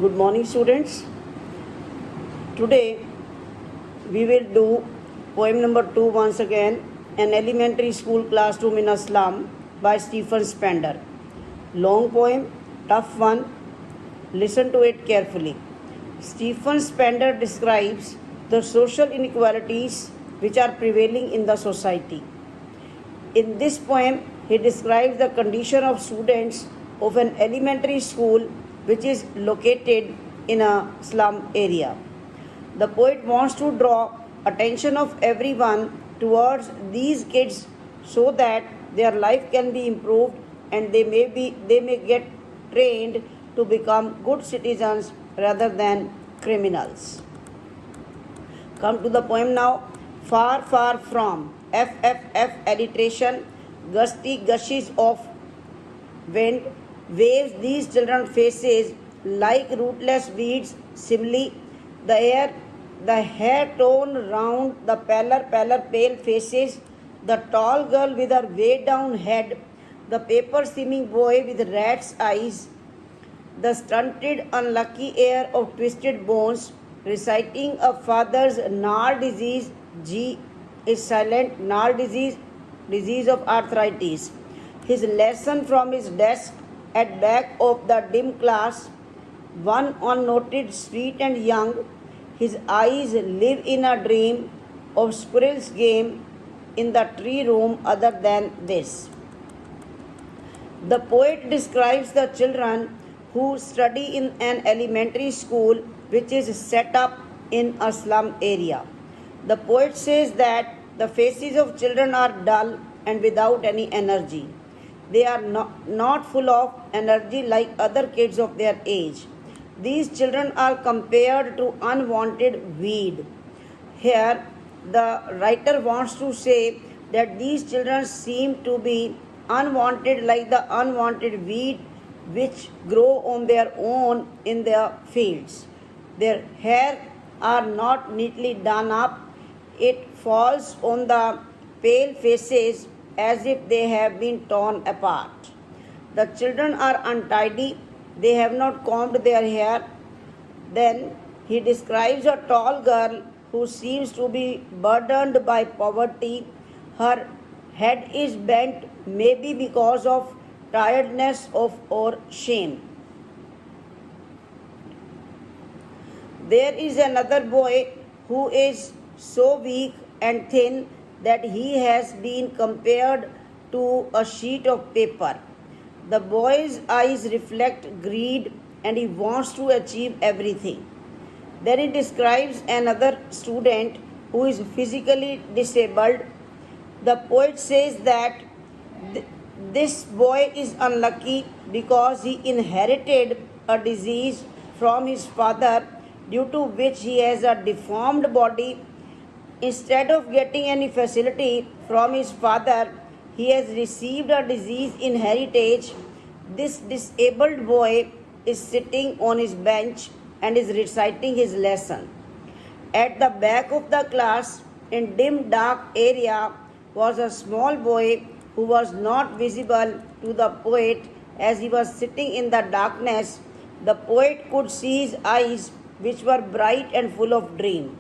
Good morning, students. Today we will do poem number 2 once again, An Elementary School Classroom in a Slum by Stephen Spender. Long poem, tough one. Listen to it carefully. Stephen Spender describes the social inequalities which are prevailing in the society. In this poem, he describes the condition of students of an elementary school which is located in a slum area. The poet wants to draw attention of everyone towards these kids so that their life can be improved and they may get trained to become good citizens rather than criminals. Come to the poem now. Far, far from. FFF alliteration. Gusty gushes of wind waves these children faces like rootless weeds. Simile, the hair torn round the pale faces, the tall girl with her way down head, the paper seeming boy with rat's eyes, the stunted unlucky heir of twisted bones, reciting a father's gnarl disease. G is silent. Gnarl disease of arthritis. His lesson from his desk at back of the dim class, one unnoted, sweet and young. His eyes live in a dream of squirrel's game in the tree room other than this. The poet describes the children who study in an elementary school which is set up in a slum area. The poet says that the faces of children are dull and without any energy. They are not full of energy like other kids of their age. These children are compared to unwanted weed. Here, the writer wants to say that these children seem to be unwanted like the unwanted weed which grow on their own in their fields. Their hair are not neatly done up. It falls on the pale faces as if they have been torn apart. The children are untidy. They have not combed their hair. Then he describes a tall girl who seems to be burdened by poverty. Her head is bent, maybe because of tiredness or shame. There is another boy who is so weak and thin that he has been compared to a sheet of paper. The boy's eyes reflect greed and he wants to achieve everything. Then he describes another student who is physically disabled. The poet says that this boy is unlucky because he inherited a disease from his father due to which he has a deformed body. Instead of getting any facility from his father, he has received a disease in heritage. This disabled boy is sitting on his bench and is reciting his lesson. At the back of the class, in dim dark area, was a small boy who was not visible to the poet as he was sitting in the darkness. The poet could see his eyes, which were bright and full of dream.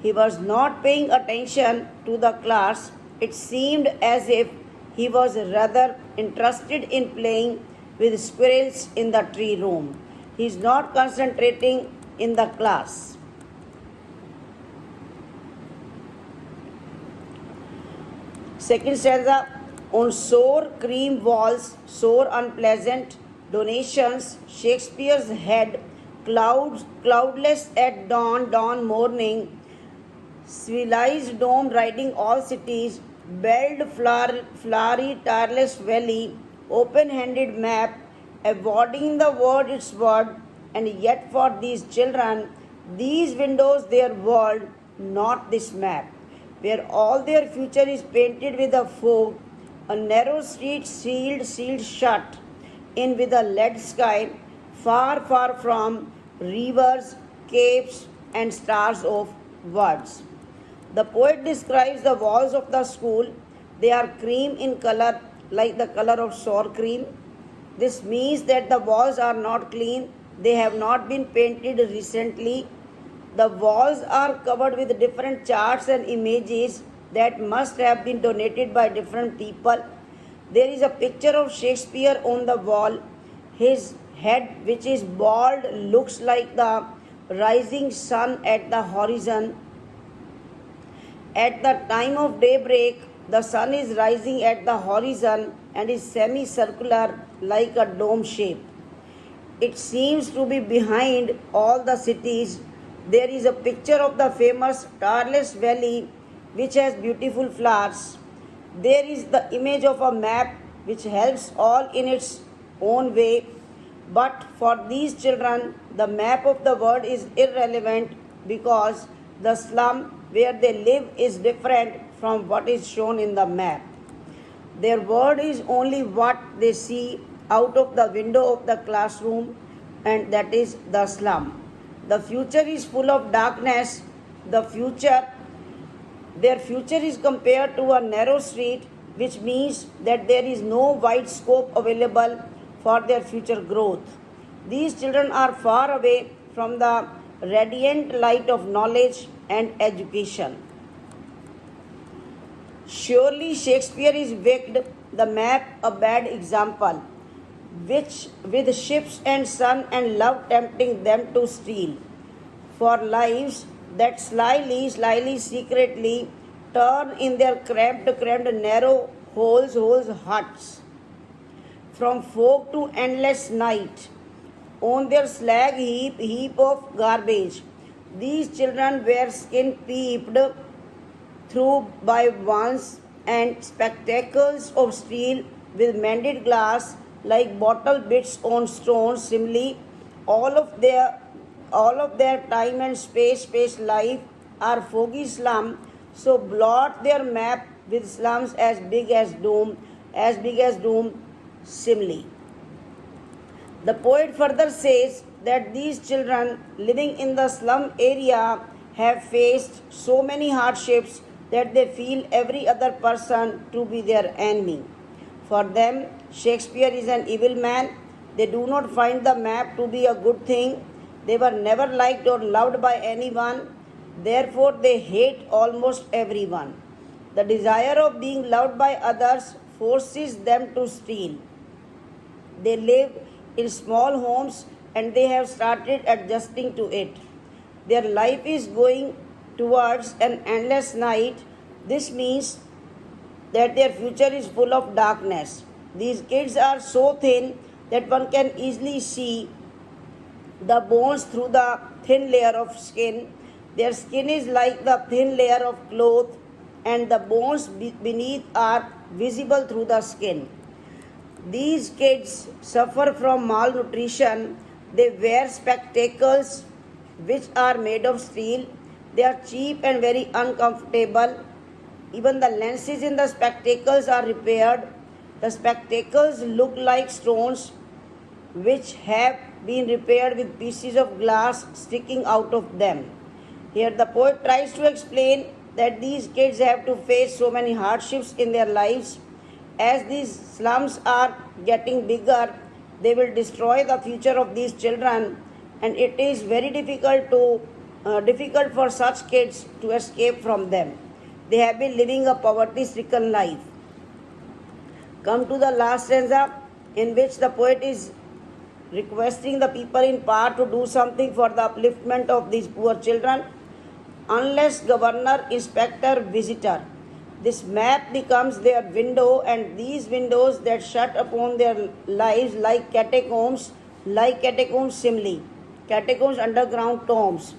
He was not paying attention to the class. It seemed as if he was rather interested in playing with squirrels in the tree room. He is not concentrating in the class. Second stanza. On sour cream walls, sore unpleasant donations, Shakespeare's head, cloudless at dawn morning, civilized dome riding all cities, belled flowery tireless valley, open-handed map, avoiding the word its word, and yet for these children, these windows their world, not this map, where all their future is painted with a fog, a narrow street sealed shut in with a lead sky, far, far from rivers, capes, and stars of words. The poet describes the walls of the school. They are cream in color, like the color of sour cream. This means that the walls are not clean, They have not been painted recently. The walls are covered with different charts and images that must have been donated by different people. There is a picture of Shakespeare on the wall. His head, which is bald, looks like the rising sun at the horizon. At the time of daybreak, the sun is rising at the horizon and is semicircular like a dome shape. It seems to be behind all the cities. There is a picture of the famous Tarles Valley, which has beautiful flowers. There is the image of a map which helps all in its own way. But for these children, the map of the world is irrelevant because the slum where they live is different from what is shown in the map. Their world is only what they see out of the window of the classroom, and that is the slum. The future is full of darkness. Their future is compared to a narrow street, which means that there is no wide scope available for their future growth. These children are far away from the radiant light of knowledge and education. Surely Shakespeare is wicked, the map a bad example, which with ships and sun and love tempting them to steal. For lives that slyly, secretly turn in their cramped, narrow holes, huts. From fog to endless night, on their slag heap of garbage. These children wear skin peeped through by ones and spectacles of steel with mended glass like bottle bits on stones. Similarly, all of their time and space life are foggy slum, so blot their map with slums as big as dome. Similarly, the poet further says that these children living in the slum area have faced so many hardships that they feel every other person to be their enemy. For them, Shakespeare is an evil man. They do not find the map to be a good thing. They were never liked or loved by anyone. Therefore, they hate almost everyone. The desire of being loved by others forces them to steal. They live in small homes and they have started adjusting to it. Their life is going towards an endless night. This means that their future is full of darkness. These kids are so thin that one can easily see the bones through the thin layer of skin. Their skin is like the thin layer of cloth, and the bones beneath are visible through the skin. These kids suffer from malnutrition. They wear spectacles which are made of steel. They are cheap and very uncomfortable. Even the lenses in the spectacles are repaired. The spectacles look like stones which have been repaired with pieces of glass sticking out of them. Here the poet tries to explain that these kids have to face so many hardships in their lives. As these slums are getting bigger, they will destroy the future of these children, and it is very difficult for such kids to escape from them. They have been living a poverty-stricken life. Come to the last stanza, in which the poet is requesting the people in power to do something for the upliftment of these poor children. Unless governor, inspector, visitor, this map becomes their window, and these windows that shut upon their lives like catacombs similarly. Catacombs, underground tombs.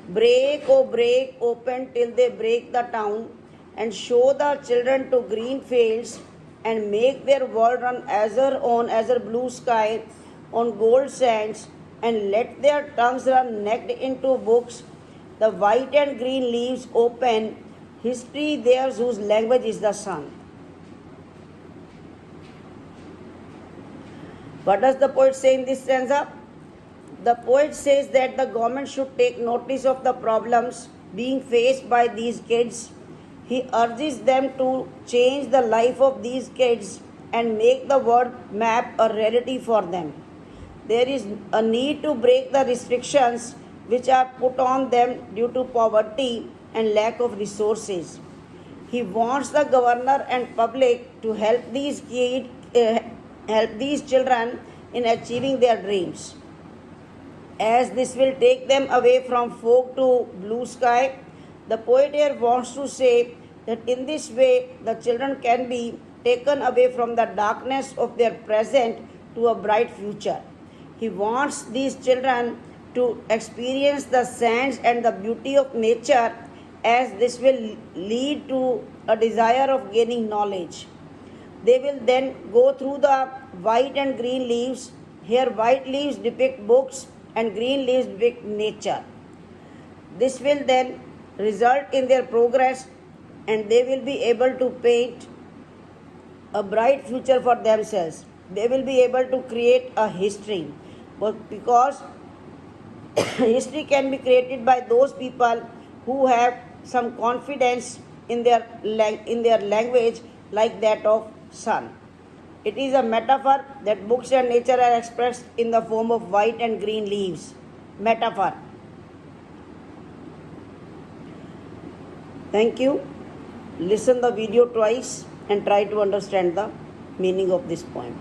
Break, oh break, open till they break the town, and show the children to green fields, and make their world run azure blue sky, on gold sands, and let their tongues run necked into books. The white and green leaves open, history theirs whose language is the sun. What does the poet say in this stanza? The poet says that the government should take notice of the problems being faced by these kids. He urges them to change the life of these kids and make the word map a reality for them. there is a need to break the restrictions which are put on them due to poverty and lack of resources. He wants the governor and public to help these children in achieving their dreams, as this will take them away from fog to blue sky. The poet here wants to say that in this way the children can be taken away from the darkness of their present to a bright future. He wants these children to experience the sands and the beauty of nature, as this will lead to a desire of gaining knowledge. They will then go through the white and green leaves. Here white leaves depict books and green leaves depict nature. This will then result in their progress, and they will be able to paint a bright future for themselves. They will be able to create a history, but because history can be created by those people who have some confidence in their language, like that of sun. It is a metaphor that books and nature are expressed in the form of white and green leaves. Metaphor. Thank you. Listen the video twice and try to understand the meaning of this poem.